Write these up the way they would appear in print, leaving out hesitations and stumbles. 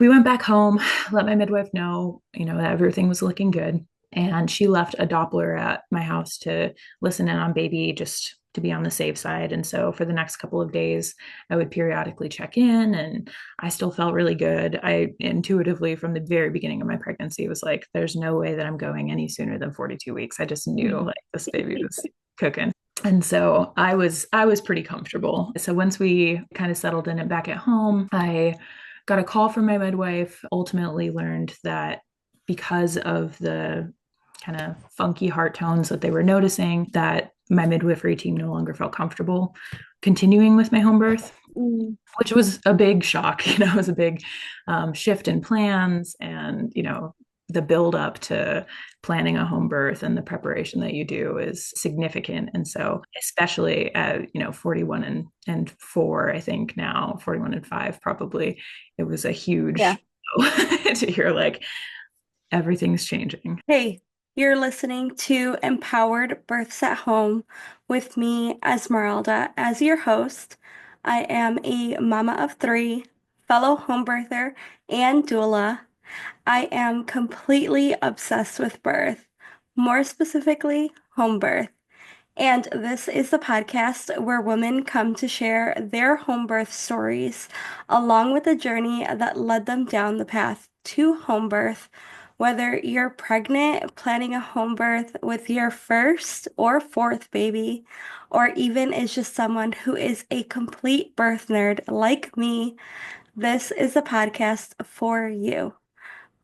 we went back home, let my midwife know, that everything was looking good. And she left a Doppler at my house to listen in on baby, just to be on the safe side. And so for the next couple of days, I would periodically check in, and I still felt really good. I intuitively, from the very beginning of my pregnancy, was like, there's no way that I'm going any sooner than 42 weeks. I just knew like this baby was cooking. And so I was pretty comfortable. So once we kind of settled in and back at home, I got a call from my midwife, ultimately learned that because of the kind of funky heart tones that they were noticing, that my midwifery team no longer felt comfortable continuing with my home birth, Mm. which was a big shock. It was a big shift in plans, and the build up to planning a home birth and the preparation that you do is significant. And so, especially at 41 and 4, I think now 41 and 5, probably, it was a Yeah. huge to hear like everything's changing. Hey, you're listening to Empowered Births at Home with me, Esmeralda, as your host. I am a mama of three, fellow home birther, and doula. I am completely obsessed with birth, more specifically, home birth. And this is the podcast where women come to share their home birth stories, along with the journey that led them down the path to home birth. Whether you're pregnant, planning a home birth with your first or fourth baby, or even is just someone who is a complete birth nerd like me, this is the podcast for you.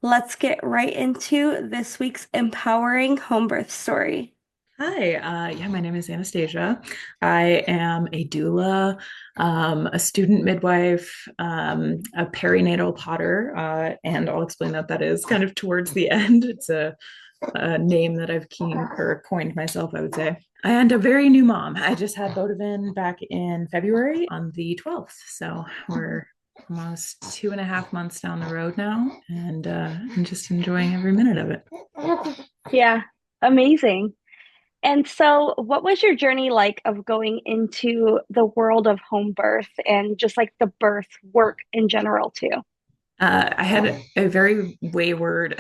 Let's get right into this week's empowering home birth story. Hi, yeah, my name is Anastasia. I am a doula, a student midwife, a perinatal potter, and I'll explain that that is kind of towards the end. It's a name that I've coined myself, I would say. And a very new mom. I just had Bodavin back in February on the 12th. So we're almost 2.5 months down the road now, and I'm just enjoying every minute of it. Yeah, amazing. And so, what was your journey like of going into the world of home birth and just like the birth work in general, too? I had a very wayward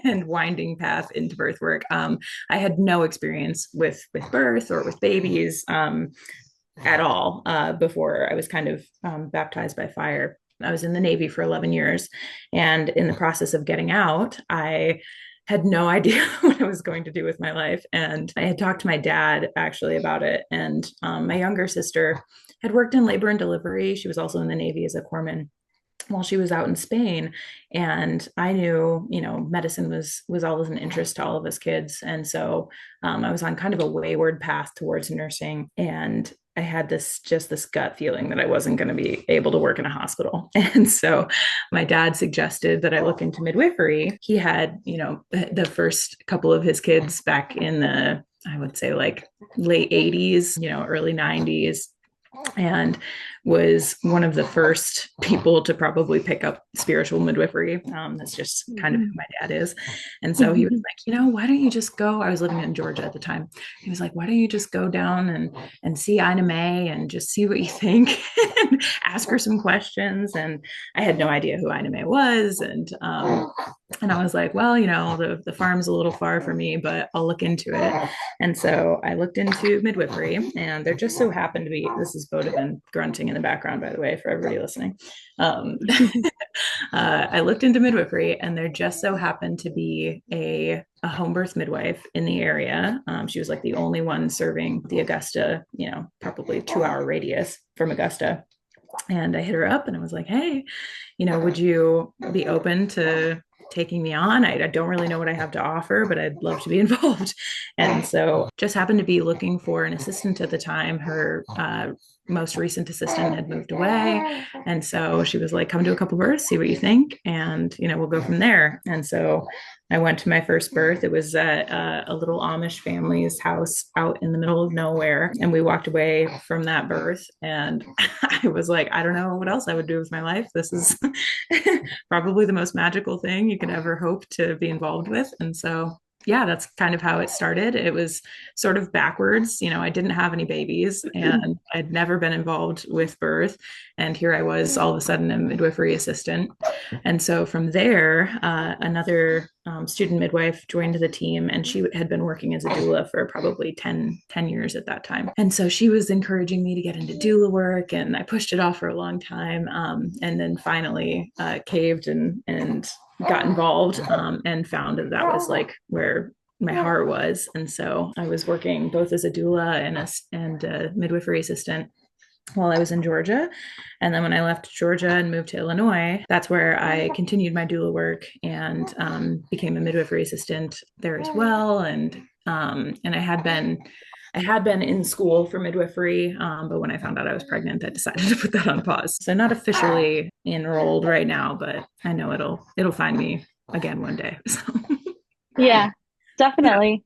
and winding path into birth work. I had no experience with birth or with babies at all before I was kind of baptized by fire. I was in the Navy for 11 years, and in the process of getting out, I had no idea what I was going to do with my life. And I had talked to my dad actually about it. And my younger sister had worked in labor and delivery. She was also in the Navy as a corpsman while she was out in Spain. And I knew, medicine was always an interest to all of us kids. And so I was on kind of a wayward path towards nursing. And I had this gut feeling that I wasn't going to be able to work in a hospital. And so my dad suggested that I look into midwifery. He had, the first couple of his kids back in the, I would say, like late 80s, early 90s, and was one of the first people to probably pick up spiritual midwifery. That's just kind of who my dad is. And so he was like, why don't you just go? I was living in Georgia at the time. He was like, why don't you just go down and see Ina May and just see what you think and ask her some questions. And I had no idea who Ina May was. And I was like, well, the farm's a little far for me, but I'll look into it. And so I looked into midwifery, and there just so happened to be, this is Bodavin grunting in the background, by the way, for everybody listening. Um, I looked into midwifery, and there just so happened to be a home birth midwife in the area. She was like the only one serving the Augusta, probably 2 hour radius from Augusta. And I hit her up and I was like, hey, would you be open to taking me on? I don't really know what I have to offer, but I'd love to be involved. And so just happened to be looking for an assistant at the time. Her most recent assistant had moved away. And so she was like, come to a couple births, see what you think. And, we'll go from there. And so I went to my first birth. It was at a little Amish family's house out in the middle of nowhere. And we walked away from that birth. And I was like, I don't know what else I would do with my life. This is probably the most magical thing you could ever hope to be involved with. And so yeah, that's kind of how it started. It was sort of backwards. I didn't have any babies and I'd never been involved with birth. And here I was all of a sudden a midwifery assistant. And so from there, another student midwife joined the team and she had been working as a doula for probably ten years at that time. And so she was encouraging me to get into doula work and I pushed it off for a long time. And then finally caved and got involved and found that that was like where my heart was. And so I was working both as a doula and a midwifery assistant while I was in Georgia. And then when I left Georgia and moved to Illinois, that's where I continued my doula work and became a midwifery assistant there as well. And I had been in school for midwifery, but when I found out I was pregnant, I decided to put that on pause. So not officially enrolled right now, but I know it'll find me again one day. So Yeah, yeah. definitely.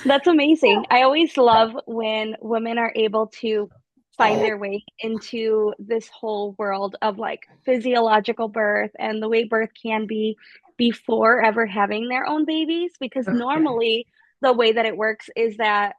That's amazing. I always love when women are able to find their way into this whole world of like physiological birth and the way birth can be before ever having their own babies. Because Okay. normally, the way that it works is that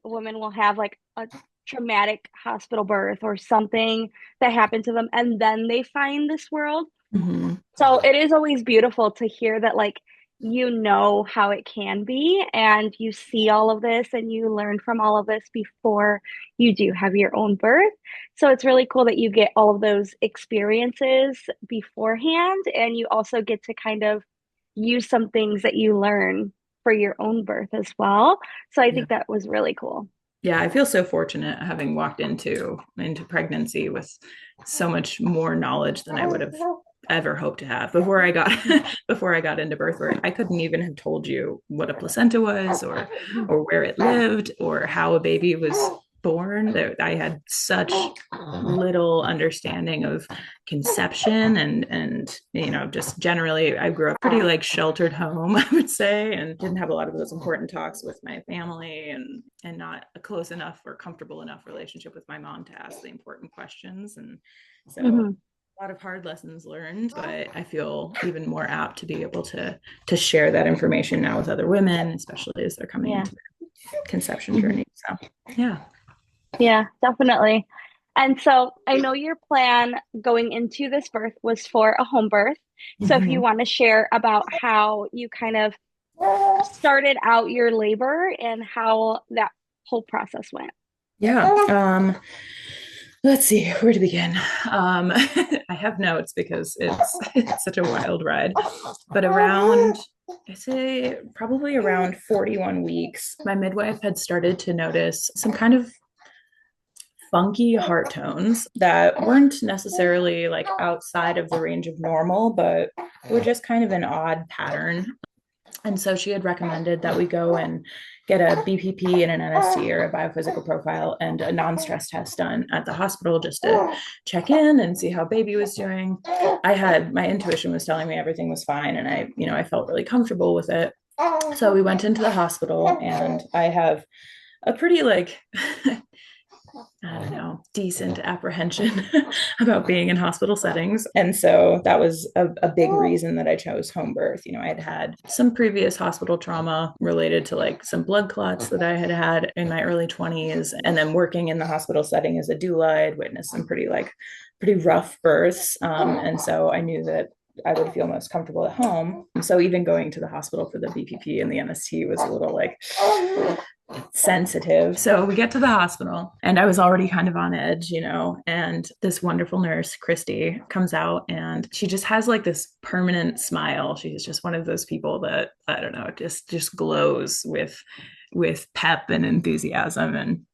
a woman will have like a traumatic hospital birth or something that happened to them, and then they find this world. Mm-hmm. So it is always beautiful to hear that, like, you know how it can be, and you see all of this and you learn from all of this before you do have your own birth. So it's really cool that you get all of those experiences beforehand, and you also get to kind of use some things that you learn for your own birth as well. So I Yeah. think that was really cool. Yeah, I feel so fortunate having walked into pregnancy with so much more knowledge than I would have ever hoped to have before I got before I got into birth work. I couldn't even have told you what a placenta was or where it lived or how a baby was born. I had such little understanding of conception and just generally I grew up pretty like sheltered home, I would say, and didn't have a lot of those important talks with my family and not a close enough or comfortable enough relationship with my mom to ask the important questions. And so Hmm. a lot of hard lessons learned, but I feel even more apt to be able to share that information now with other women, especially as they're coming Yeah. into their conception journey. So yeah. Yeah, definitely. And so I know your plan going into this birth was for a home birth. So if you Mm-hmm. want to share about how you kind of started out your labor and how that whole process went. Yeah. Let's see where to begin. I have notes because it's such a wild ride. But I say probably around 41 weeks, my midwife had started to notice some kind of funky heart tones that weren't necessarily like outside of the range of normal, but were just kind of an odd pattern. And so she had recommended that we go and get a BPP and an NST or a biophysical profile and a non-stress test done at the hospital just to check in and see how baby was doing. My intuition was telling me everything was fine and I felt really comfortable with it. So we went into the hospital and I have a pretty like I don't know, decent apprehension about being in hospital settings. And so that was a big reason that I chose home birth. I had had some previous hospital trauma related to like some blood clots that I had had in my early 20s. And then working in the hospital setting as a doula, I had witnessed some pretty rough births. And so I knew that I would feel most comfortable at home. And so even going to the hospital for the BPP and the NST was a little like sensitive. So we get to the hospital and I was already kind of on edge, and this wonderful nurse, Christy, comes out and she just has like this permanent smile. She's just one of those people that I don't know, just glows with pep and enthusiasm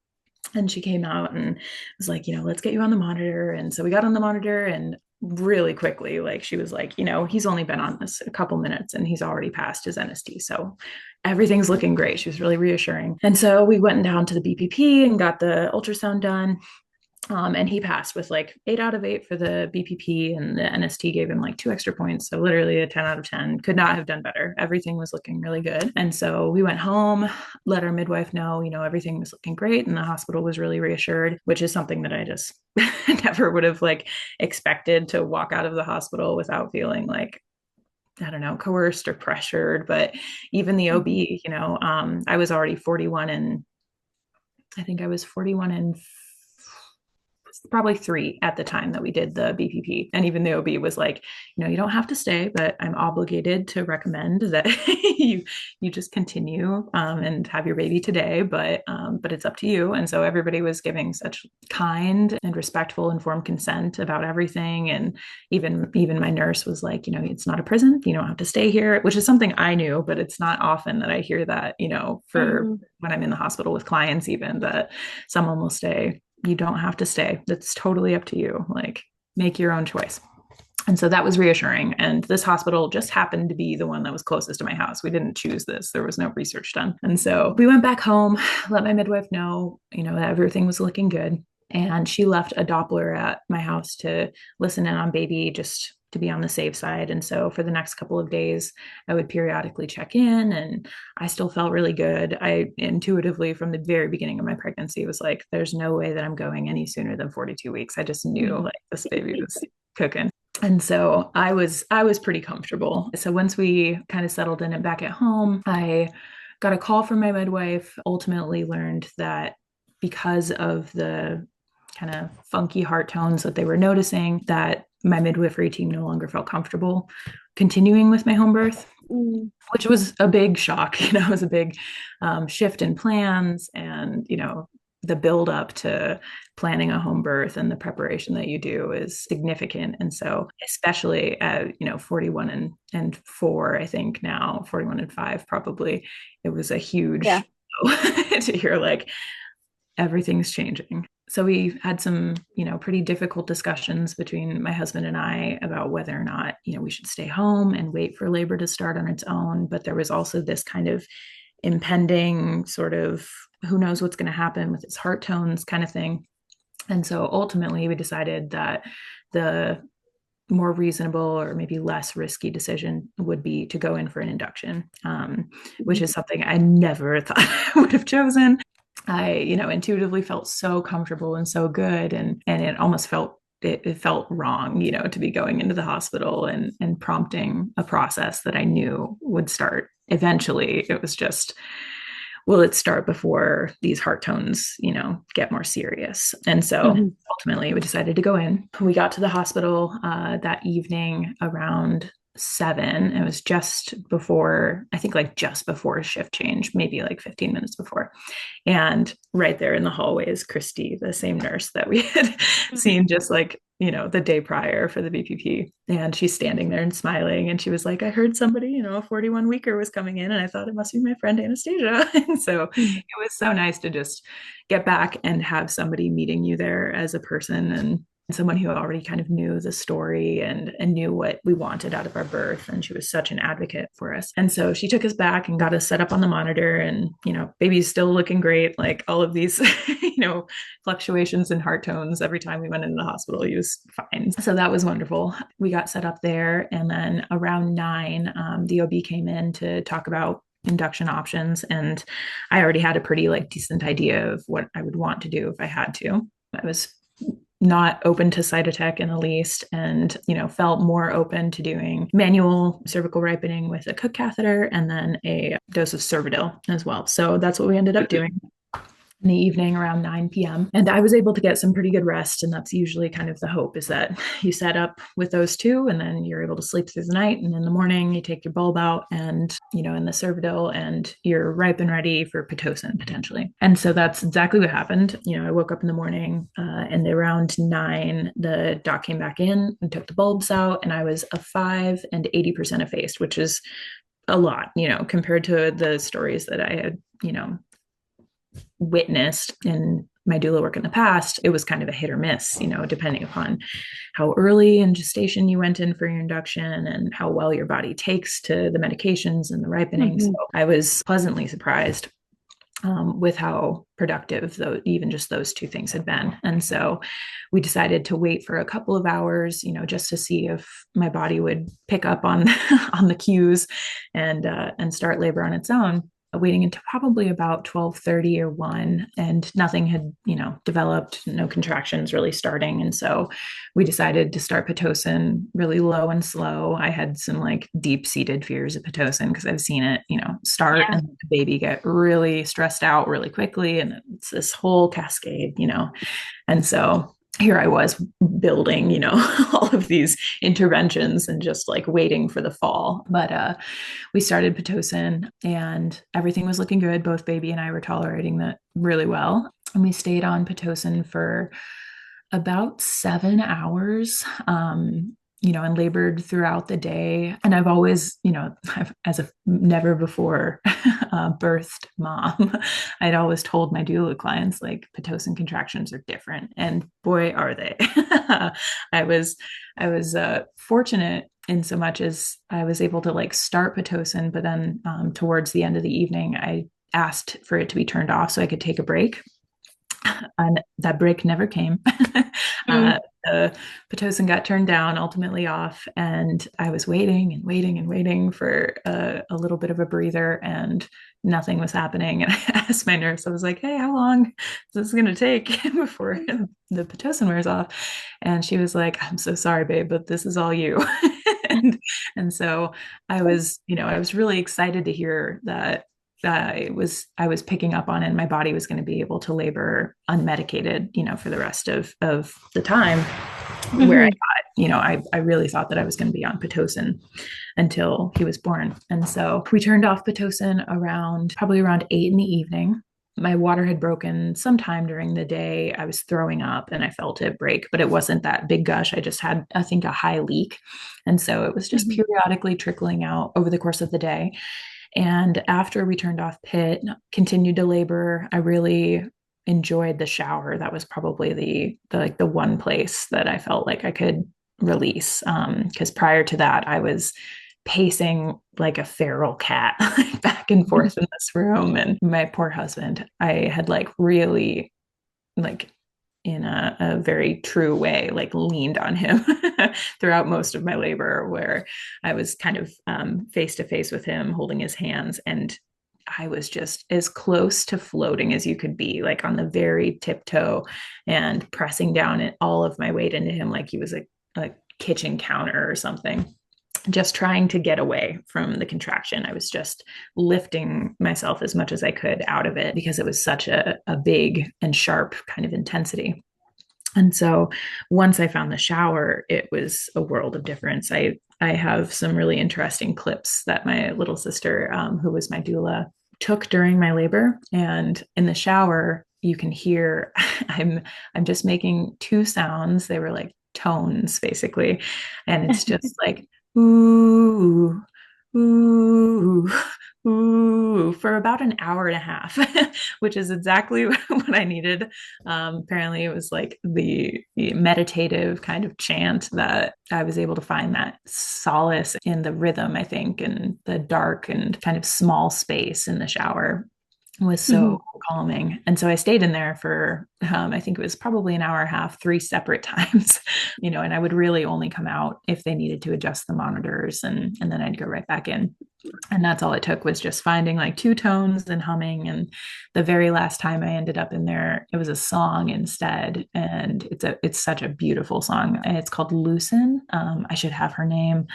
and she came out and was like, let's get you on the monitor. And so we got on the monitor and really quickly, like she was like, he's only been on this a couple minutes and he's already passed his NST. So everything's looking great. She was really reassuring. And so we went down to the BPP and got the ultrasound done. And he passed with like 8 out of 8 for the BPP, and the NST gave him like 2 extra points. So literally a 10 out of 10. Could not have done better. Everything was looking really good. And so we went home, let our midwife know, everything was looking great. And the hospital was really reassured, which is something that I just never would have like expected to walk out of the hospital without feeling like I don't know, coerced or pressured, but even the Mhm. OB, I was already 41 and I think I was 41 and probably 3 at the time that we did the BPP. And even the OB was like, you don't have to stay, but I'm obligated to recommend that you just continue and have your baby today, but it's up to you. And so everybody was giving such kind and respectful, informed consent about everything. And even my nurse was like, it's not a prison. You don't have to stay here, which is something I knew, but it's not often that I hear that, for Mhm. when I'm in the hospital with clients, even that someone will stay. You don't have to stay. That's totally up to you. Like, make your own choice. And so that was reassuring. And this hospital just happened to be the one that was closest to my house. We didn't choose this. There was no research done. And so we went back home, let my midwife know, that everything was looking good. And she left a Doppler at my house to listen in on baby, just to be on the safe side. And so for the next couple of days, I would periodically check in, and I still felt really good. I intuitively, from the very beginning of my pregnancy, was like, there's no way that I'm going any sooner than 42 weeks. I just knew Mhm. like this baby was cooking. And so I was pretty comfortable. So once we kind of settled in and back at home, I got a call from my midwife, ultimately learned that because of the kind of funky heart tones that they were noticing, that my midwifery team no longer felt comfortable continuing with my home birth, Mhm. which was a big shock. It was a big shift in plans, and the build up to planning a home birth and the preparation that you do is significant. And so, especially at 41 and 4, I think now 41 and 5, probably, it was a Yeah. huge to hear like everything's changing. So we had some, pretty difficult discussions between my husband and I about whether or not, we should stay home and wait for labor to start on its own. But there was also this kind of impending sort of who knows what's going to happen with his heart tones kind of thing. And so ultimately we decided that the more reasonable or maybe less risky decision would be to go in for an induction, which Mhm. is something I never thought I would have chosen. I, intuitively felt so comfortable and so good, and it almost it felt wrong, to be going into the hospital and prompting a process that I knew would start eventually. It was just, will it start before these heart tones, get more serious? And so Mhm. ultimately we decided to go in. We got to the hospital that evening around 7. It was just before, I think like just before shift change, maybe like 15 minutes before. And right there in the hallway is Christy, the same nurse that we had seen just like, the day prior for the BPP. And she's standing there and smiling. And she was like, I heard somebody, a 41 weeker was coming in, and I thought it must be my friend Anastasia. And so Mhm. it was so nice to just get back and have somebody meeting you there as a person, and someone who already kind of knew the story and knew what we wanted out of our birth. And she was such an advocate for us. And so she took us back and got us set up on the monitor, and baby's still looking great, like all of these fluctuations in heart tones every time we went into the hospital, he was fine. So that was wonderful. We got set up there, and then around 9, the OB came in to talk about induction options, and I already had a pretty like decent idea of what I would want to do if I had to. I was not open to cytotech in the least, and felt more open to doing manual cervical ripening with a cook catheter and then a dose of Cervidil as well. So that's what we ended up doing in the evening around 9 p.m. And I was able to get some pretty good rest. And that's usually kind of the hope, is that you set up with those two and then you're able to sleep through the night. And in the morning, you take your bulb out and, in the Cervidil, and you're ripe and ready for Pitocin potentially. And so that's exactly what happened. I woke up in the morning and around 9, the doc came back in and took the bulbs out, and I was a 5 and 80% effaced, which is a lot, compared to the stories that I had, witnessed in my doula work in the past. It was kind of a hit or miss, depending upon how early in gestation you went in for your induction and how well your body takes to the medications and the ripening. So Mhm. I was pleasantly surprised with how productive even just those two things had been. And so we decided to wait for a couple of hours, just to see if my body would pick up on on the cues and start labor on its own. waiting until probably about 12:30 or 1, and nothing had, developed, no contractions really starting. And so we decided to start Pitocin really low and slow. I had some like deep-seated fears of Pitocin because I've seen it, start Yeah. and the baby get really stressed out really quickly. And it's this whole cascade. And so here I was building, all of these interventions and just like waiting for the fall. But we started Pitocin and everything was looking good. Both baby and I were tolerating that really well. And we stayed on Pitocin for about 7 hours. And labored throughout the day. And I've always, as a never before birthed mom, I'd always told my doula clients like Pitocin contractions are different, and boy, are they! I was, I was fortunate in so much as I was able to like start Pitocin, but then towards the end of the evening, I asked for it to be turned off so I could take a break, and that break never came. Mm. The Pitocin got turned down, ultimately off, and I was waiting and waiting and waiting for a little bit of a breather, and nothing was happening. And I asked my nurse, I was like, "Hey, how long is this going to take before the Pitocin wears off?" And she was like, "I'm so sorry, babe, but this is all you." and and so I was really excited to hear that I was picking up on, and my body was going to be able to labor unmedicated, for the rest of the time. Where I Mhm. thought, I really thought that I was going to be on Pitocin until he was born. And so we turned off Pitocin probably around 8 in the evening. My water had broken sometime during the day. I was throwing up and I felt it break, but it wasn't that big gush. I just had, I think, a high leak. And so it was just Mhm. periodically trickling out over the course of the day. And after we turned off Pit, continued to labor, I really enjoyed the shower. That was probably the one place that I felt like I could release. Because prior to that, I was pacing like a feral cat back and forth in this room. And my poor husband, I had like really like in a very true way, like leaned on him throughout most of my labor, where I was kind of face to face with him, holding his hands. And I was just as close to floating as you could be, like on the very tiptoe and pressing down all of my weight into him, like he was a kitchen counter or something, just trying to get away from the contraction. I was just lifting myself as much as I could out of it because it was such a big and sharp kind of intensity. And so once I found the shower, it was a world of difference. I have some really interesting clips that my little sister, who was my doula, took during my labor. And in the shower, you can hear I'm just making two sounds. They were like tones basically. And it's just like ooh, ooh, ooh, for about an hour and a half, which is exactly what I needed. Apparently, it was like the meditative kind of chant that I was able to find that solace in the rhythm, I think, and the dark and kind of small space in the shower was so Mhm. calming. And so I stayed in there for, I think it was probably an hour and a half, three separate times, and I would really only come out if they needed to adjust the monitors, and then I'd go right back in. And that's all it took, was just finding like two tones and humming. And the very last time I ended up in there, it was a song instead. And it's such a beautiful song. And it's called Loosen. I should have her name,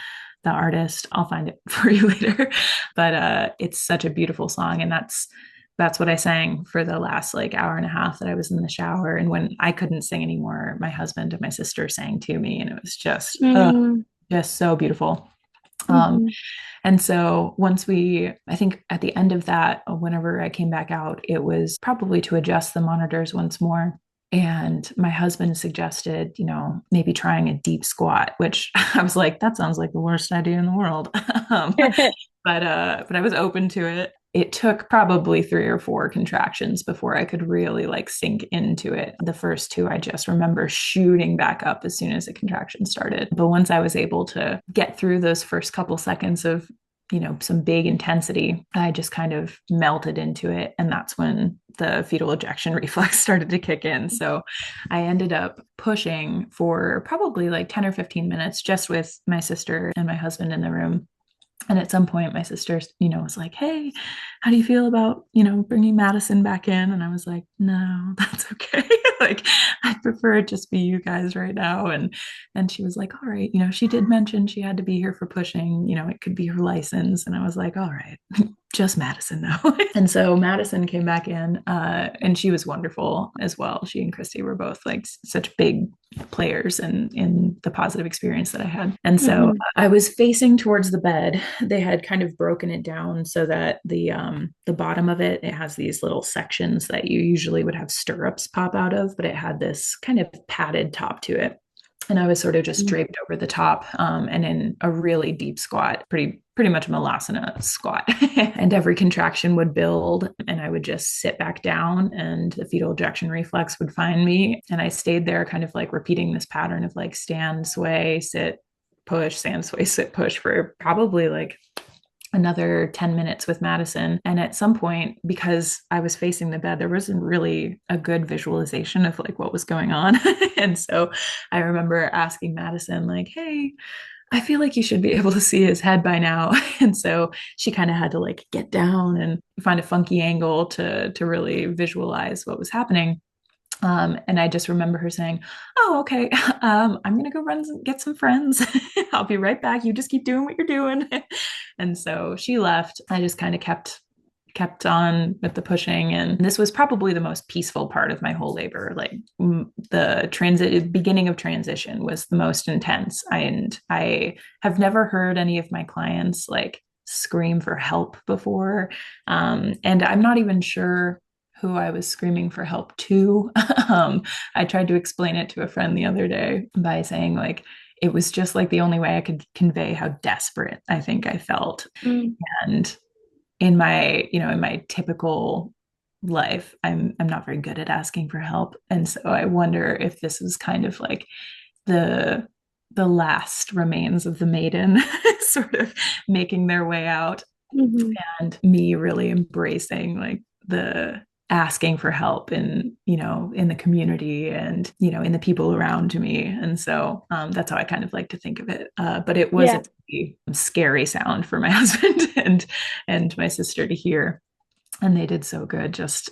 the artist. I'll find it for you later. But it's such a beautiful song. And that's what I sang for the last like hour and a half that I was in the shower. And when I couldn't sing anymore, my husband and my sister sang to me, and it was Mhm. just so beautiful. Um, Mhm. and so I think at the end of that, whenever I came back out, it was probably to adjust the monitors once more. And my husband suggested, maybe trying a deep squat, which I was like, that sounds like the worst idea in the world. um, but I was open to it. It took probably 3 or 4 contractions before I could really like sink into it. The first two, I just remember shooting back up as soon as the contraction started. But once I was able to get through those first couple seconds of, some big intensity, I just kind of melted into it. And that's when the fetal ejection reflex started to kick in. So I ended up pushing for probably like 10 or 15 minutes just with my sister and my husband in the room. And at some point, my sister, was like, "Hey, how do you feel about, bringing Madison back in?" And I was like, "No, that's okay. Like, I prefer it just be you guys right now." And she was like, "All right." She did mention she had to be here for pushing. It could be her license. And I was like, "All right, just Madison though." And so Madison came back in, and she was wonderful as well. She and Christy were both like such big players in the positive experience that I had. And so Hmm. I was facing towards the bed. They had kind of broken it down so that the bottom of it has these little sections that you usually would have stirrups pop out of, but it had this kind of padded top to it. And I was sort of just draped over the top, and in a really deep squat, pretty much a malasana squat. And every contraction would build, and I would just sit back down, and the fetal ejection reflex would find me. And I stayed there, kind of like repeating this pattern of like stand, sway, sit, push, stand, sway, sit, push for probably like another 10 minutes with Madison. And at some point, because I was facing the bed, there wasn't really a good visualization of like what was going on. And so I remember asking Madison, like, "Hey, I feel like you should be able to see his head by now." And so she kind of had to like get down and find a funky angle to really visualize what was happening. And I just remember her saying, "Oh, okay. I'm gonna go run get some friends. I'll be right back. You just keep doing what you're doing." And so she left. I just kind of kept on with the pushing, and this was probably the most peaceful part of my whole labor. Like the transit beginning of transition was the most intense. And I have never heard any of my clients like scream for help before, and I'm not even sure who I was screaming for help to. I tried to explain it to a friend the other day by saying like it was just like the only way I could convey how desperate I think I felt. Mm. And in my typical life, I'm not very good at asking for help. And so I wonder if this was kind of like the the last remains of the maiden sort of making their way out, Hmm. and me really embracing like the asking for help in the community and in the people around me. And so that's how I kind of like to think of it. But it was a Yeah. pretty scary sound for my husband and my sister to hear, and they did so good just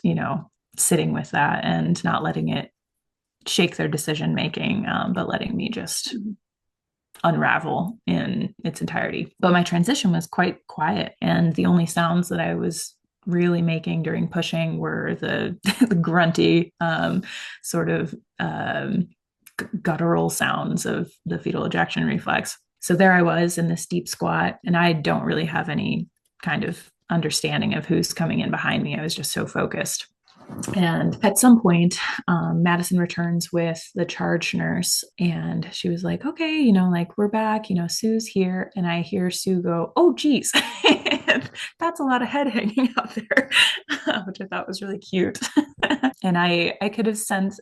sitting with that and not letting it shake their decision making, but letting me just unravel in its entirety. But my transition was quite quiet, and the only sounds that I was really making during pushing were the grunty sort of guttural sounds of the fetal ejection reflex. So there I was in this deep squat, and I don't really have any kind of understanding of who's coming in behind me. I was just so focused. And at some point, Madison returns with the charge nurse, and she was like, "Okay, like we're back, Sue's here." And I hear Sue go, "Oh, geez." That's a lot of head hanging out there, which I thought was really cute. And I could have sent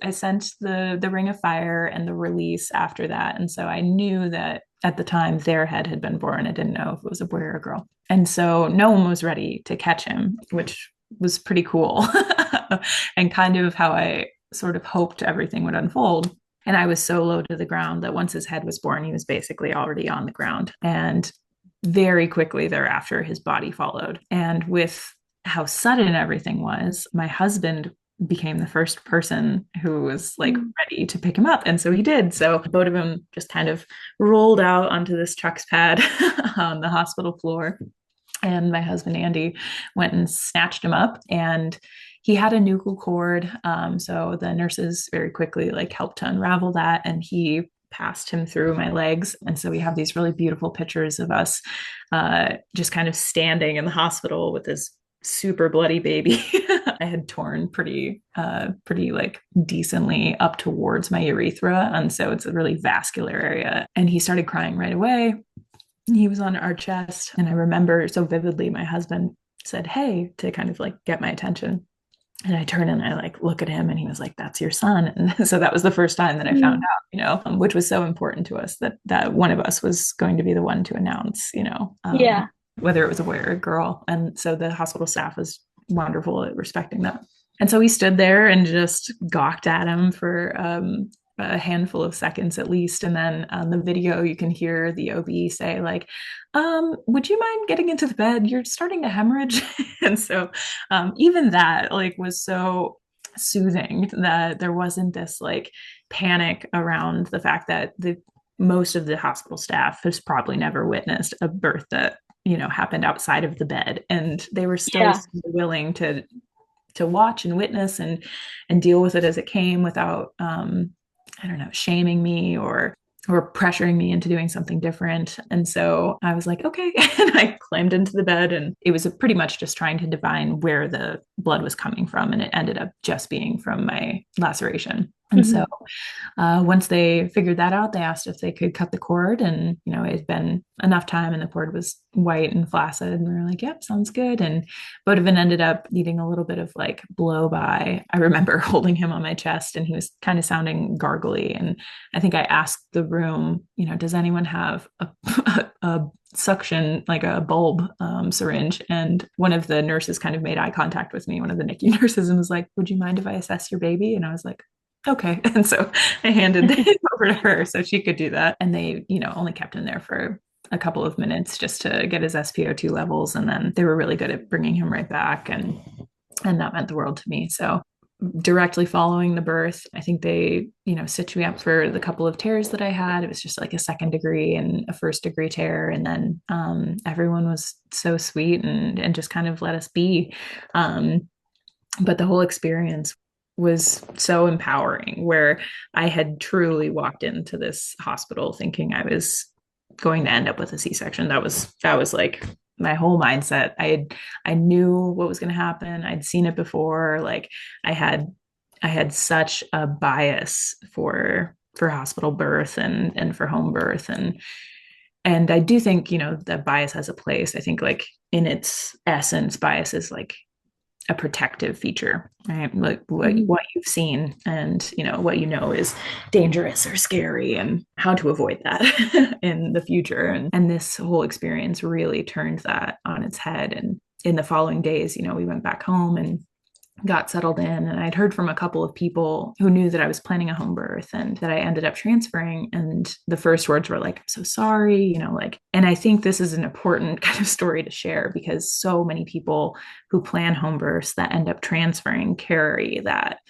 the ring of fire and the release after that. And so I knew that at the time their head had been born. I didn't know if it was a boy or a girl. And so no one was ready to catch him, which was pretty cool. And kind of how I sort of hoped everything would unfold. And I was so low to the ground that once his head was born, he was basically already on the ground. And very quickly thereafter, his body followed. And with how sudden everything was, my husband became the first person who was like Mm. ready to pick him up. And so he did. So both of them just kind of rolled out onto this chucks pad on the hospital floor. And my husband Andy went and snatched him up, and he had a nuchal cord. So the nurses very quickly like helped to unravel that, and he passed him through my legs. And so we have these really beautiful pictures of us just kind of standing in the hospital with this super bloody baby. I had torn pretty like decently up towards my urethra, and so it's a really vascular area. And he started crying right away. He was on our chest, and I remember so vividly my husband said, "Hey," to kind of like get my attention. And I turn and I like look at him, and he was like, "That's your son." And so that was the first time that I found Mm. out, which was so important to us that one of us was going to be the one to announce, Yeah. whether it was a boy or a girl. And so the hospital staff was wonderful at respecting that. And so we stood there and just gawked at him for a handful of seconds at least. And then on the video, you can hear the OB say, like, would you mind getting into the bed? You're starting to hemorrhage. And so even that like was so soothing that there wasn't this like panic around the fact that the most of the hospital staff has probably never witnessed a birth that happened outside of the bed, and they were still Yeah. so willing to watch and witness and deal with it as it came without I don't know, shaming me or pressuring me into doing something different. And so I was like, okay. And I climbed into the bed, and it was pretty much just trying to divine where the blood was coming from. And it ended up just being from my laceration. And so Mhm. once they figured that out, they asked if they could cut the cord. And, it had been enough time and the cord was white and flaccid. And we were like, yep, sounds good. And Bodivin ended up needing a little bit of like blow by. I remember holding him on my chest and he was kind of sounding gargly. And I think I asked the room, does anyone have a suction, like a bulb syringe? And one of the nurses kind of made eye contact with me, one of the NICU nurses, and was like, would you mind if I assess your baby? And I was like, okay. And so I handed it over to her so she could do that. And they, only kept him there for a couple of minutes just to get his SpO2 levels. And then they were really good at bringing him right back. And that meant the world to me. So directly following the birth, I think they, stitched me up for the couple of tears that I had. It was just like a second degree and a first degree tear. And then everyone was so sweet and just kind of let us be. But the whole experience was so empowering, where I had truly walked into this hospital thinking I was going to end up with a C-section. That was like my whole mindset. I knew what was going to happen. I'd seen it before. Like I had such a bias for hospital birth and for home birth, and I do think that bias has a place. I think like in its essence, bias is like a protective feature, right? Like Mhm. what you've seen and what is dangerous or scary, and how to avoid that in the future. And this whole experience really turned that on its head. And in the following days, we went back home and got settled in, and I'd heard from a couple of people who knew that I was planning a home birth and that I ended up transferring, and the first words were like, I'm so sorry, like. And I think this is an important kind of story to share, because so many people who plan home births that end up transferring carry that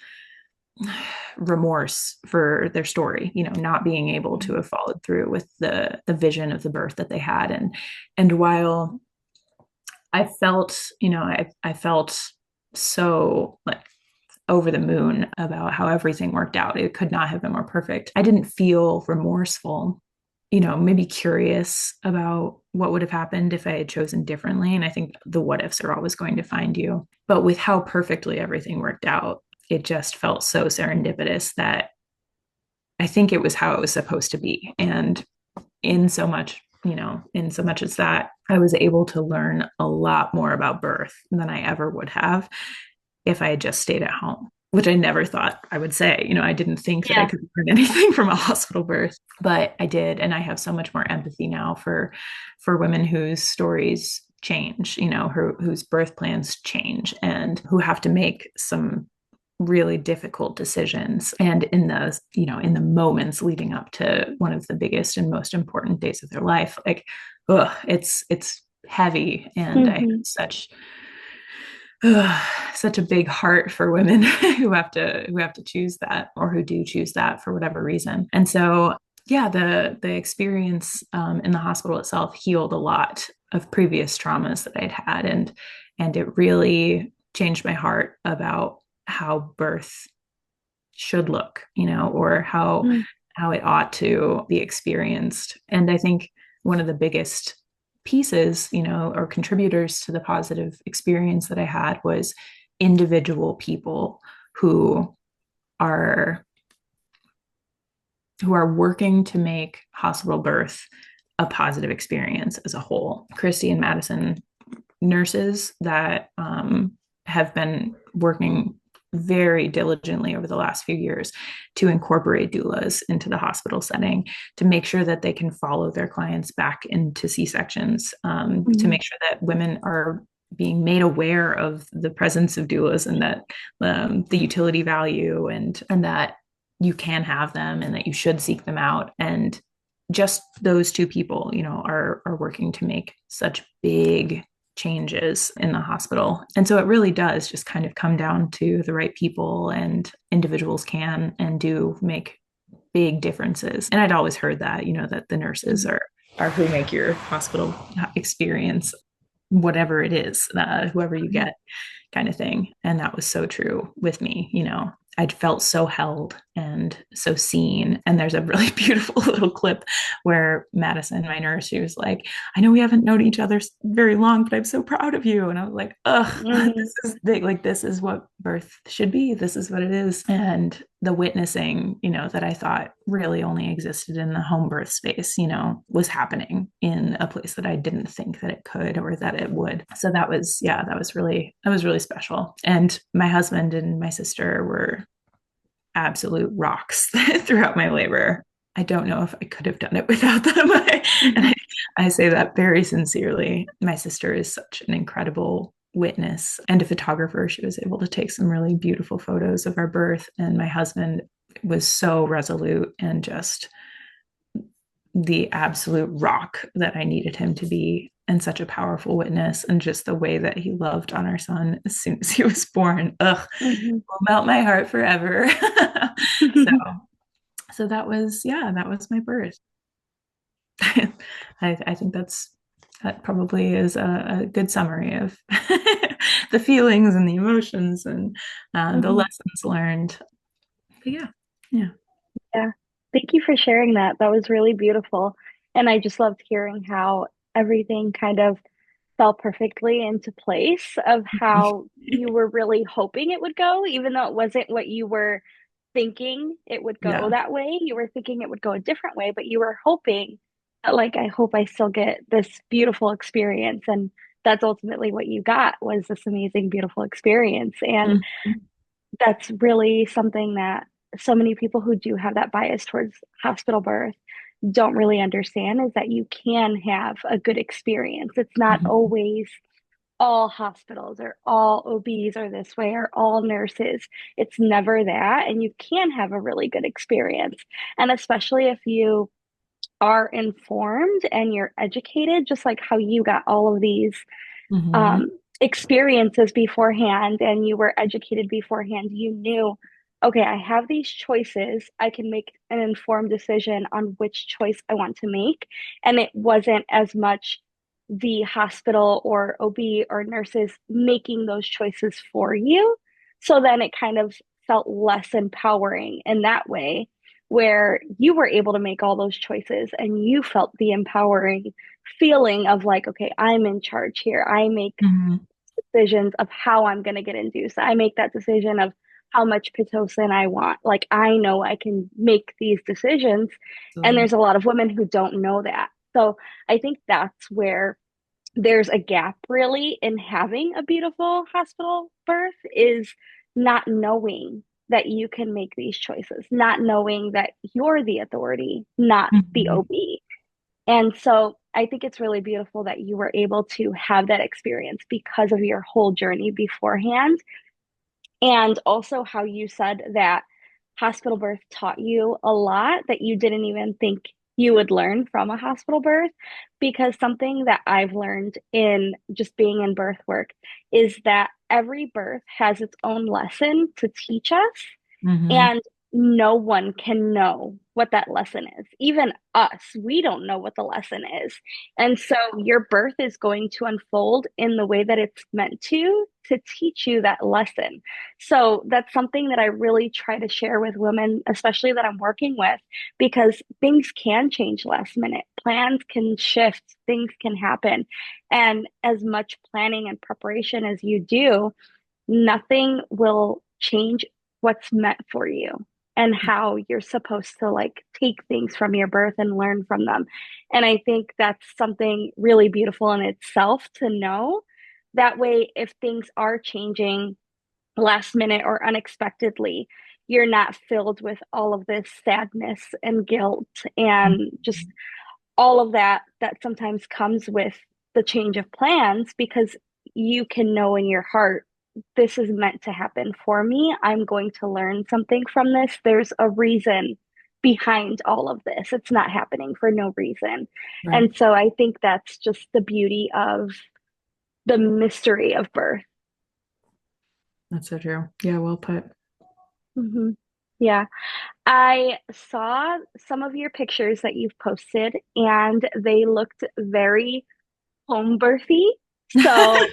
remorse for their story, not being able to have followed through with the vision of the birth that they had. And while I felt, I felt so like over the moon about how everything worked out. It could not have been more perfect. I didn't feel remorseful, maybe curious about what would have happened if I had chosen differently. And I think the what ifs are always going to find you. But with how perfectly everything worked out, it just felt so serendipitous that I think it was how it was supposed to be. And in so much, in so much as that, I was able to learn a lot more about birth than I ever would have if I had just stayed at home, which I never thought I would say. I didn't think that I Yeah. could learn anything from a hospital birth, but I did. And I have so much more empathy now for women whose stories change, whose birth plans change and who have to make some really difficult decisions. And in those, in the moments leading up to one of the biggest and most important days of their life, like, it's heavy. And I have Hmm. such a big heart for women who have to choose that, or who do choose that for whatever reason. And so yeah, the experience in the hospital itself healed a lot of previous traumas that I'd had, and it really changed my heart about how birth should look, or how it ought to be experienced. And I think one of the biggest pieces, or contributors to the positive experience that I had was individual people who are who are working to make hospital birth a positive experience as a whole. Christy and Madison, nurses that have been working very diligently over the last few years to incorporate doulas into the hospital setting, to make sure that they can follow their clients back into C-sections, to Hmm. make sure that women are being made aware of the presence of doulas, and that the utility value, and that you can have them and that you should seek them out. And just those two people, are working to make such big changes in the hospital. And so it really does just kind of come down to the right people, and individuals can and do make big differences. And I'd always heard that, that the nurses are who make your hospital experience, whatever it is, whoever you get, kind of thing. And that was so true with me. I'd felt so held and so seen. And there's a really beautiful little clip where Madison, my nurse, she was like, I know we haven't known each other very long, but I'm so proud of you. And I was like, ugh, Mhm. this is what birth should be. This is what it is. And the witnessing, that I thought really only existed in the home birth space, was happening in a place that I didn't think that it could or that it would. So that was really special. And my husband and my sister were absolute rocks throughout my labor. I don't know if I could have done it without them. I say that very sincerely. My sister is such an incredible witness and a photographer. She was able to take some really beautiful photos of our birth. And my husband was so resolute and just the absolute rock that I needed him to be, and such a powerful witness. And just the way that he loved on our son as soon as he was born, Mhm. will melt my heart forever. so that was my birth. I think that probably is a good summary of the feelings and the emotions and the Mhm. lessons learned. But yeah. Yeah. Thank you for sharing that. That was really beautiful. And I just loved hearing how everything kind of fell perfectly into place of how you were really hoping it would go, even though it wasn't what you were thinking it would go Yeah. that way. You were thinking it would go a different way, but you were hoping that, like, I hope I still get this beautiful experience. And that's ultimately what you got, was this amazing, beautiful experience. And Mhm. that's really something that so many people who do have that bias towards hospital birth don't really understand, is that you can have a good experience. It's not Mhm. always all hospitals or all OBs are this way or all nurses. It's never that. And you can have a really good experience. And especially if you are informed and you're educated, just like how you got all of these Mhm. um, experiences beforehand and you were educated beforehand, you knew, okay, I have these choices. I can make an informed decision on which choice I want to make. And it wasn't as much the hospital or OB or nurses making those choices for you. So then it kind of felt less empowering in that way, where you were able to make all those choices and you felt the empowering feeling of like, okay, I'm in charge here. I make Mhm. decisions of how I'm going to get induced. I make that decision of how much Pitocin I want. Like, I know I can make these decisions. And Absolutely. there's a lot of women who don't know that. So I think that's where there's a gap really in having a beautiful hospital birth, is not knowing that you can make these choices, not knowing that you're the authority, not the Mhm. OB. And so I think it's really beautiful that you were able to have that experience because of your whole journey beforehand. And also how you said that hospital birth taught you a lot that you didn't even think you would learn from a hospital birth. Because something that I've learned in just being in birth work is that every birth has its own lesson to teach us, Mhm. and no one can know what that lesson is. Even us, we don't know what the lesson is. And so your birth is going to unfold in the way that it's meant to teach you that lesson. So that's something that I really try to share with women, especially that I'm working with, because things can change last minute. Plans can shift, things can happen. And as much planning and preparation as you do, nothing will change what's meant for you and how you're supposed to like take things from your birth and learn from them. And I think that's something really beautiful in itself to know. That way, if things are changing last minute or unexpectedly, you're not filled with all of this sadness and guilt and just all of that that sometimes comes with the change of plans, because you can know in your heart this is meant to happen for me. I'm going to learn something from this. There's a reason behind all of this. It's not happening for no reason. Right. And so I think that's just the beauty of the mystery of birth. That's so true. Yeah, well put. Hmm. Yeah. I saw some of your pictures that you've posted and they looked very home birthy. So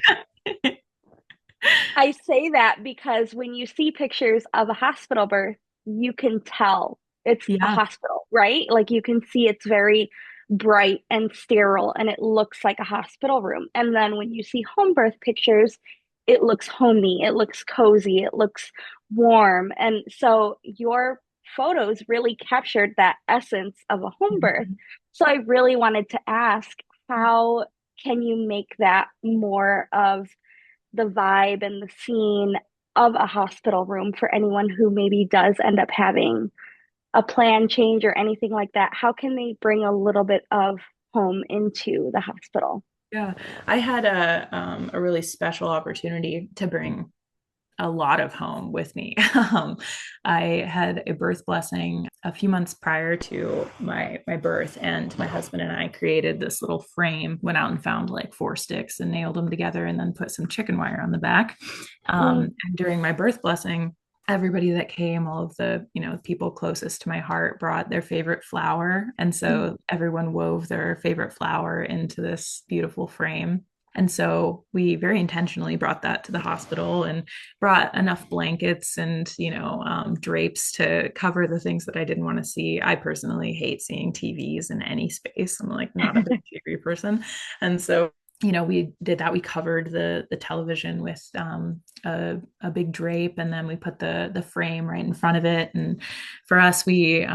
I say that because when you see pictures of a hospital birth, you can tell it's a Yeah. hospital, right? Like you can see it's very bright and sterile and it looks like a hospital room. And then when you see home birth pictures, it looks homey, it looks cozy, it looks warm. And so your photos really captured that essence of a home birth. Mhm. So I really wanted to ask, how can you make that more of the vibe and the scene of a hospital room for anyone who maybe does end up having a plan change or anything like that? How can they bring a little bit of home into the hospital? Yeah. I had a really special opportunity to bring a lot of home with me. I had a birth blessing a few months prior to my birth, and my husband and I created this little frame. Went out and found like 4 sticks and nailed them together, and then put some chicken wire on the back. Mm, And during my birth blessing, everybody that came, all of the people closest to my heart, brought their favorite flower, and mm, so everyone wove their favorite flower into this beautiful frame. And so we very intentionally brought that to the hospital and brought enough blankets and, drapes to cover the things that I didn't want to see. I personally hate seeing TVs in any space. I'm like not a big TV person. And so, we did that. We covered the television with a big drape, and then we put the frame right in front of it. And for us, we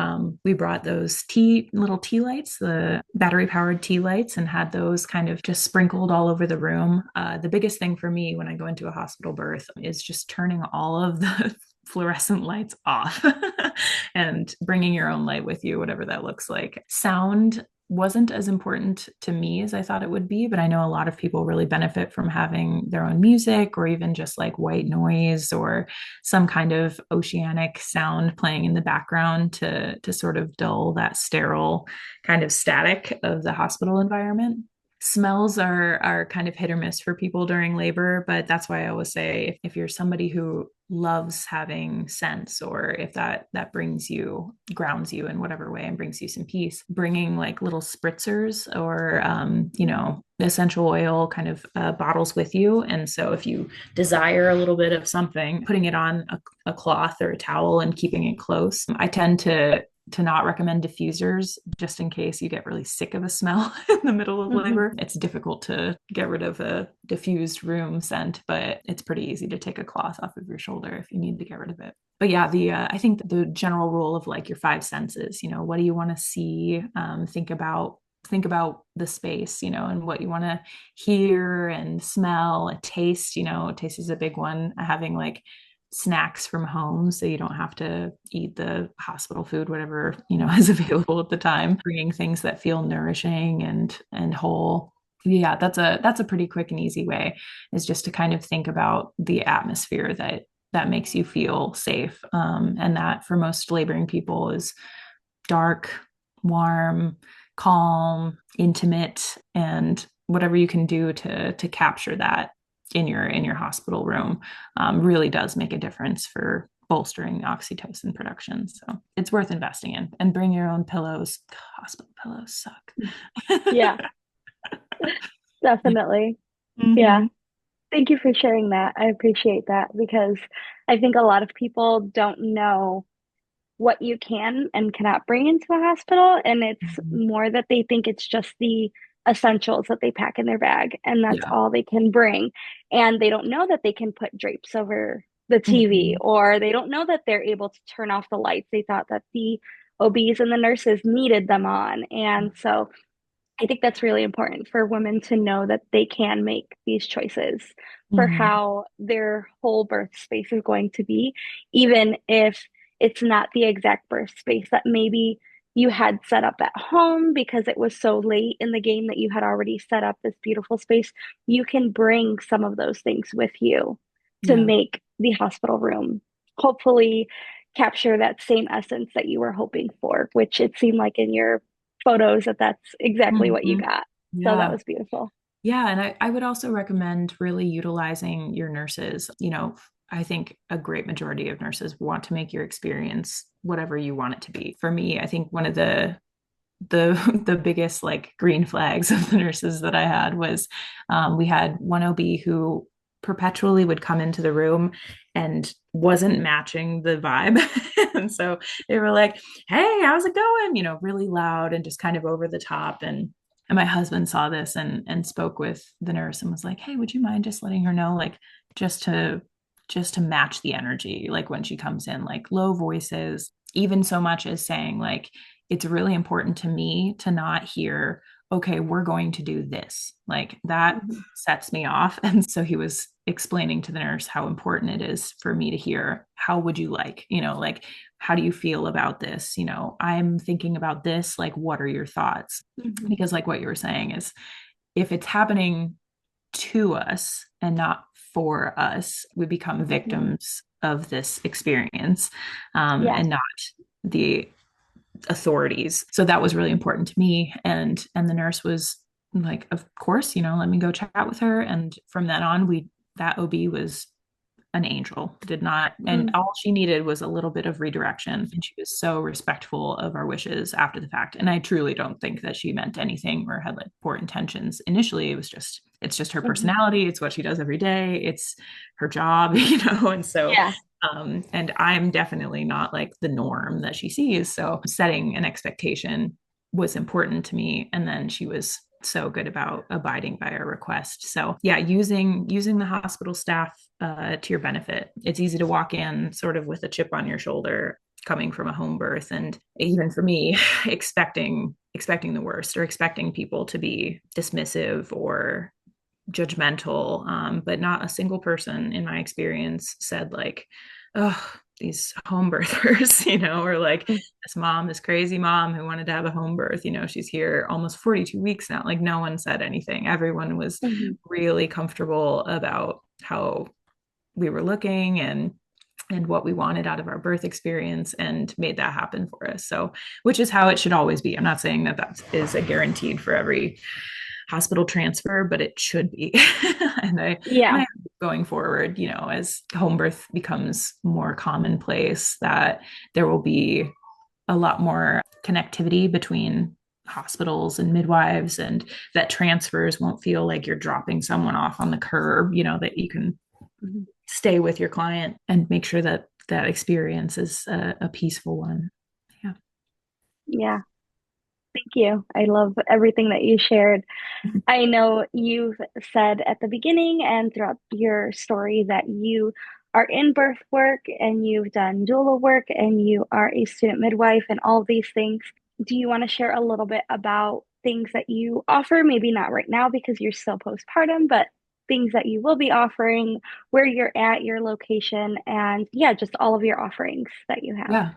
brought those little tea lights, the battery powered tea lights, and had those kind of just sprinkled all over the room. The biggest thing for me when I go into a hospital birth is just turning all of the fluorescent lights off and bringing your own light with you, whatever that looks like. Sound wasn't as important to me as I thought it would be, but I know a lot of people really benefit from having their own music, or even just like white noise or some kind of oceanic sound playing in the background to sort of dull that sterile kind of static of the hospital environment. Smells are kind of hit or miss for people during labor, but that's why I always say if you're somebody who loves having scents, or if that grounds you in whatever way and brings you some peace, bringing like little spritzers or essential oil kind of bottles with you. And so if you desire a little bit of something, putting it on a cloth or a towel and keeping it close. I tend to not recommend diffusers just in case you get really sick of a smell in the middle of mhm, labor. It's difficult to get rid of a diffused room scent, but it's pretty easy to take a cloth off of your shoulder if you need to get rid of it. But yeah, the I think the general rule of like your five senses, what do you want to see? Think about the space, and what you want to hear and smell, taste. Taste is a big one. Having like snacks from home so you don't have to eat the hospital food, whatever is available at the time, bringing things that feel nourishing and whole. Yeah, that's a pretty quick and easy way, is just to kind of think about the atmosphere that makes you feel safe, and that for most laboring people is dark, warm, calm, intimate, and whatever you can do to capture that in your hospital room really does make a difference for bolstering oxytocin production. So it's worth investing in. And bring your own pillows. Hospital pillows suck. yeah, Yeah. definitely. Yeah. Mm-hmm. Thank you for sharing that. I appreciate that because I think a lot of people don't know what you can and cannot bring into the hospital. And it's Mm-hmm. more that they think it's just the essentials that they pack in their bag and that's Yeah. all they can bring. And they don't know that they can put drapes over the TV, Mm-hmm. or they don't know that they're able to turn off the lights. They thought that the OBs and the nurses needed them on. And so I think that's really important for women to know that they can make these choices for Mm-hmm. how their whole birth space is going to be, even if it's not the exact birth space that maybe you had set up at home because it was so late in the game that you had already set up this beautiful space. You can bring some of those things with you. to Yeah. make the hospital room hopefully capture that same essence that you were hoping for, which it seemed like in your photos that that's exactly what you Mhm. got. So that Yeah. was beautiful. Yeah. And I would also recommend really utilizing your nurses. I think a great majority of nurses want to make your experience whatever you want it to be. For me, I think one of the the biggest like green flags of the nurses that I had was we had one OB who perpetually would come into the room and wasn't matching the vibe. And so they were like, "Hey, how's it going?" Really loud and just kind of over the top. And my husband saw this and spoke with the nurse and was like, "Hey, would you mind just letting her know, like, just to just to match the energy, like when she comes in, like low voices, even so much as saying like, it's really important to me to not hear, okay, we're going to do this. Like that Mhm. sets me off." And so he was explaining to the nurse how important it is for me to hear, how would you like, like, how do you feel about this? I'm thinking about this. Like, what are your thoughts? Mhm. Because, like, what you were saying is if it's happening to us and not for us, we become Mhm. victims of this experience, Yeah. and not the authorities. So that was really important to me. And the nurse was like, of course, let me go chat with her. And from then on, that OB was an angel. Did not, and Mm. all she needed was a little bit of redirection. And she was so respectful of our wishes after the fact. And I truly don't think that she meant anything or had like poor intentions. Initially, it's just her Mhm. personality. It's what she does every day. It's her job, And so, Yeah. and I'm definitely not like the norm that she sees. So setting an expectation was important to me. And then she was so good about abiding by our request. So yeah, using the hospital staff to your benefit. It's easy to walk in sort of with a chip on your shoulder coming from a home birth, and even for me, expecting the worst, or expecting people to be dismissive or judgmental. But not a single person in my experience said like, "Oh, these home birthers," or like, "This mom, this crazy mom who wanted to have a home birth, she's here almost 42 weeks now." Like, no one said anything. Everyone was Mhm. really comfortable about how we were looking and what we wanted out of our birth experience, and made that happen for us. So, which is how it should always be. I'm not saying that that is a guaranteed for every hospital transfer, but it should be. And Yeah. I going forward, as home birth becomes more commonplace, that there will be a lot more connectivity between hospitals and midwives, and that transfers won't feel like you're dropping someone off on the curb, that you can Mhm. stay with your client and make sure that that experience is a peaceful one. Yeah. Yeah. Thank you. I love everything that you shared. I know you've said at the beginning and throughout your story that you are in birth work and you've done doula work and you are a student midwife and all these things. Do you want to share a little bit about things that you offer? Maybe not right now because you're still postpartum, but things that you will be offering, where you're at, your location, and yeah, just all of your offerings that you have. Yeah.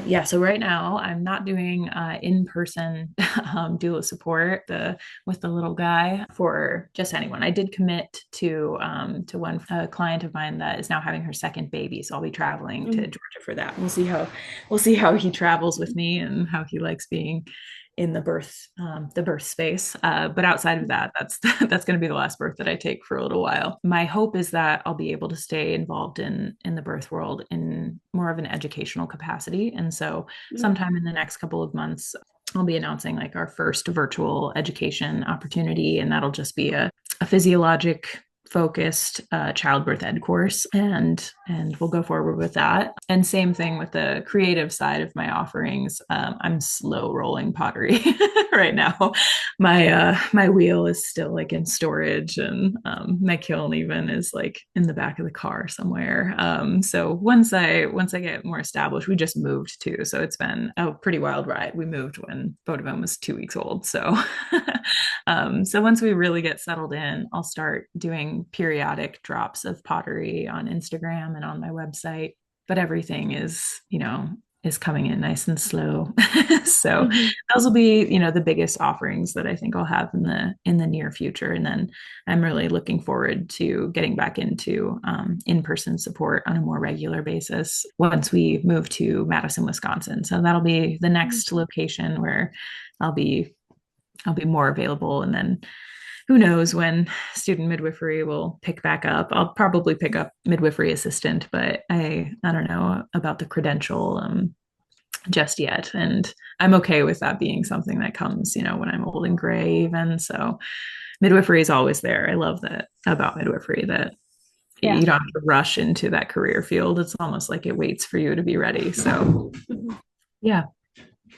Yeah, so right now I'm not doing in-person doula support with the little guy for just anyone. I did commit to one client of mine that is now having her second baby, so I'll be traveling to Mhm. Georgia for that. We'll see how he travels with me and how he likes being in the birth space. But outside of that, that's going to be the last birth that I take for a little while. My hope is that I'll be able to stay involved in the birth world in more of an educational capacity. And so, Mhm. sometime in the next couple of months, I'll be announcing like our first virtual education opportunity, and that'll just be a physiologic focused childbirth ed course, and we'll go forward with that. And same thing with the creative side of my offerings. I'm slow rolling pottery right now. My wheel is still like in storage, and my kiln even is like in the back of the car somewhere. So once I get more established, we just moved too, so it's been a pretty wild ride. We moved when Vodafone was 2 weeks old, so so once we really get settled in, I'll start doing periodic drops of pottery on Instagram and on my website. But everything is, is coming in nice and slow. So Hmm. those will be, the biggest offerings that I think I'll have in the near future. And then I'm really looking forward to getting back into in-person support on a more regular basis once we move to Madison, Wisconsin. So that'll be the next location where I'll be I'll be more available. And then who knows when student midwifery will pick back up. I'll probably pick up midwifery assistant, but I don't know about the credential just yet. And I'm okay with that being something that comes, when I'm old and gray even. So midwifery is always there. I love that about midwifery, that Yeah. you don't have to rush into that career field. It's almost like it waits for you to be ready. So Mhm. yeah.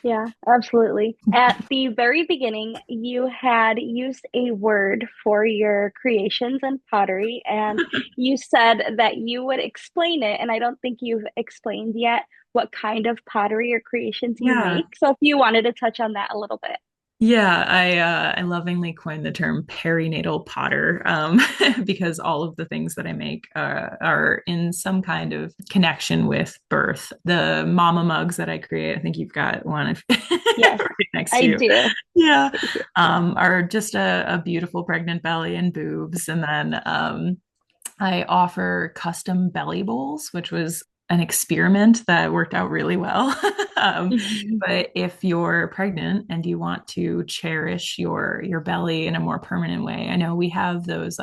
Yeah, absolutely. At the very beginning, you had used a word for your creations and pottery, and you said that you would explain it. And I don't think you've explained yet what kind of pottery or creations you Yeah. make. So if you wanted to touch on that a little bit. Yeah, I lovingly coined the term perinatal potter, because all of the things that I make are in some kind of connection with birth. The mama mugs that I create, I think you've got one Yes, right next to I you. do. Yeah, are just a beautiful pregnant belly and boobs, and then I offer custom belly bowls, which was an experiment that worked out really well. Mhm. But if you're pregnant and you want to cherish your belly in a more permanent way, I know we have those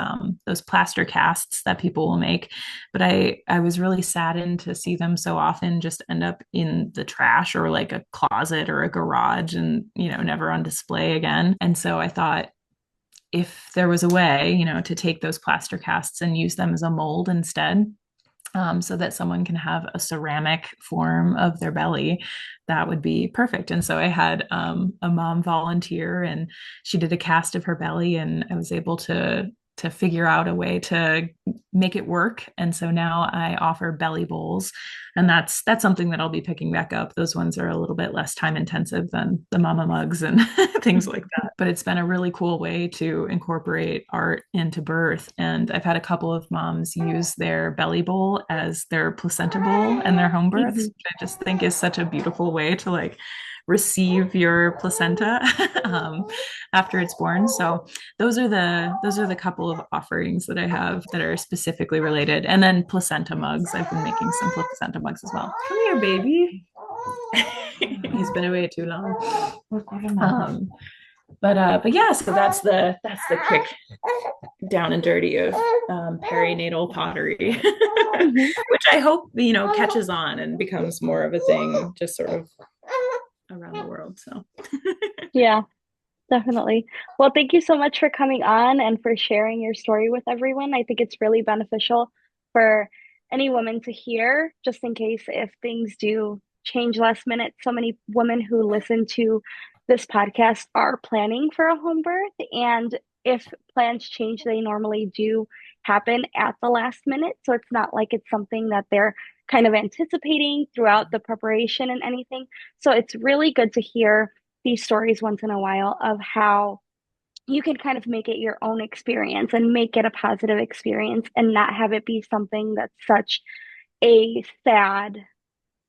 plaster casts that people will make, but I was really saddened to see them so often just end up in the trash or like a closet or a garage and never on display again. And so I thought, if there was a way, to take those plaster casts and use them as a mold instead, so that someone can have a ceramic form of their belly, that would be perfect. And so I had a mom volunteer, and she did a cast of her belly, and I was able to figure out a way to make it work. And so now I offer belly bowls, and that's something that I'll be picking back up. Those ones are a little bit less time intensive than the mama mugs and things like that. But it's been a really cool way to incorporate art into birth. And I've had a couple of moms use their belly bowl as their placenta bowl and their home births, Mhm. which I just think is such a beautiful way to like receive your placenta after it's born. So those are the couple of offerings that I have that are specifically related. And then placenta mugs. I've been making some placenta mugs as well. Come here, baby. He's been away too long. Um, but yeah, so that's the quick down and dirty of perinatal pottery, Mhm. which I hope catches on and becomes more of a thing, just sort of around the world. So Yeah, definitely. Well, thank you so much for coming on and for sharing your story with everyone. I think it's really beneficial for any woman to hear, just in case if things do change last minute. So many women who listen to this podcast are planning for a home birth, and if plans change, they normally do happen at the last minute. So it's not like it's something that they're kind of anticipating throughout the preparation and anything. So it's really good to hear these stories once in a while of how you can kind of make it your own experience and make it a positive experience and not have it be something that's such a sad,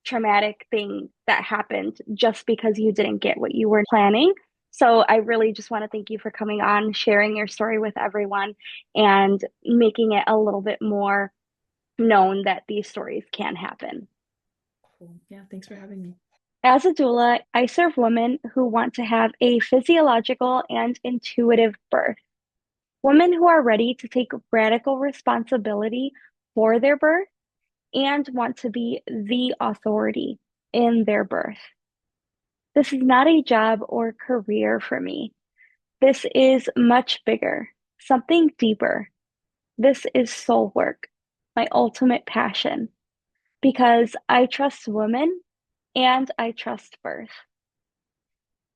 traumatic thing that happened just because you didn't get what you were planning. So I really just want to thank you for coming on, sharing your story with everyone, and making it a little bit more known that these stories can happen. cool. Yeah, thanks for having me. As a doula, I serve women who want to have a physiological and intuitive birth. Women who are ready to take radical responsibility for their birth and want to be the authority in their birth. This is not a job or career for me. This is much bigger, something deeper. This is soul work, my ultimate passion, because I trust women and I trust birth.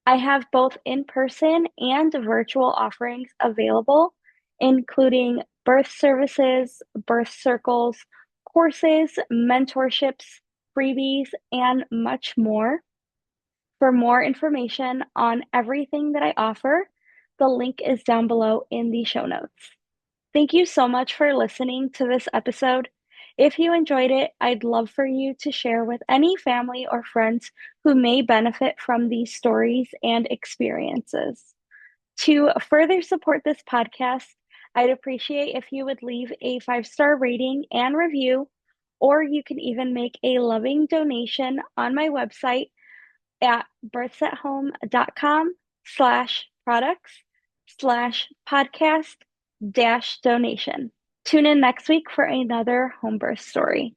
I have both in-person and virtual offerings available, including birth services, birth circles, courses, mentorships, freebies, and much more. For more information on everything that I offer, the link is down below in the show notes. Thank you so much for listening to this episode. If you enjoyed it, I'd love for you to share with any family or friends who may benefit from these stories and experiences. To further support this podcast, I'd appreciate if you would leave a 5-star rating and review, or you can even make a loving donation on my website at birthsathome.com/products/podcast-donation. Tune in next week for another home birth story.